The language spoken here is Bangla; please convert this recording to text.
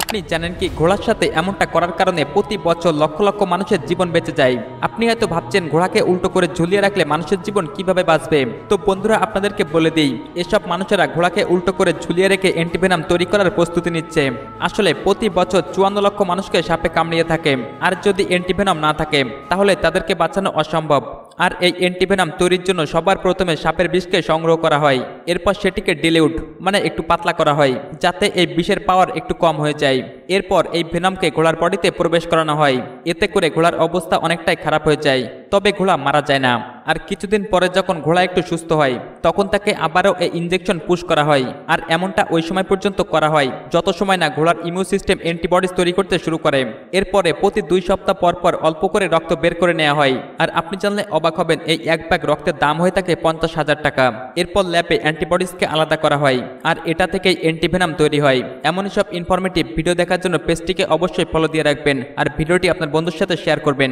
আপনি জানেন কি ঘোড়ার সাথে এমনটা করার কারণে প্রতি বছর লক্ষ লক্ষ মানুষের জীবন বেঁচে যায়। আপনি হয়তো ভাবছেন ঘোড়াকে উল্টো করে ঝুলিয়ে রাখলে মানুষের জীবন কিভাবে বাঁচবে। তো বন্ধুরা আপনাদেরকে বলে দিই, এসব মানুষেরা ঘোড়াকে উল্টো করে ঝুলিয়ে রেখে অ্যান্টিভেনাম তৈরি করার প্রস্তুতি নিচ্ছে। আসলে প্রতি বছর 54 লক্ষ মানুষকে সাপে কামড়িয়ে থাকে, আর যদি অ্যান্টিভেনাম না থাকে তাহলে তাদেরকে বাঁচানো অসম্ভব। আর এই অ্যান্টিভেনাম তৈরির জন্য সবার প্রথমে সাপের বিষকে সংগ্রহ করা হয়, এরপর সেটিকে ডিলিউট মানে একটু পাতলা করা হয় যাতে এই বিষের পাওয়ার একটু কম হয়ে যায়। এরপর এই ভেনমকে ঘোড়ার বডিতে প্রবেশ করানো হয়, এতে করে ঘোড়ার অবস্থা অনেকটাই খারাপ হয়ে যায়, তবে ঘোড়া মারা যায় না। আর কিছুদিন পরে যখন ঘোড়া একটু সুস্থ হয় তখন তাকে আবারও এই ইনজেকশন পুশ করা হয়, আর এমনটা ওই সময় পর্যন্ত করা হয় যত সময় না ঘোড়ার ইমিউন সিস্টেম অ্যান্টিবডিজ তৈরি করতে শুরু করে। এরপরে প্রতি 2 সপ্তাহ পর পর অল্প করে রক্ত বের করে নেওয়া হয়। আর আপনি জানলে অবাক হবেন, এই এক ব্যাগ রক্তের দাম হয়ে থাকে 50,000 টাকা। এরপর ল্যাবে অ্যান্টিবডিজকে আলাদা করা হয়, আর এটা থেকেই অ্যান্টিভেনাম তৈরি হয়। এমনই সব ইনফরমেটিভ ভিডিও দেখার জন্য পেজটিকে অবশ্যই ফলো দিয়ে রাখবেন, আর ভিডিওটি আপনার বন্ধুর সাথে শেয়ার করবেন।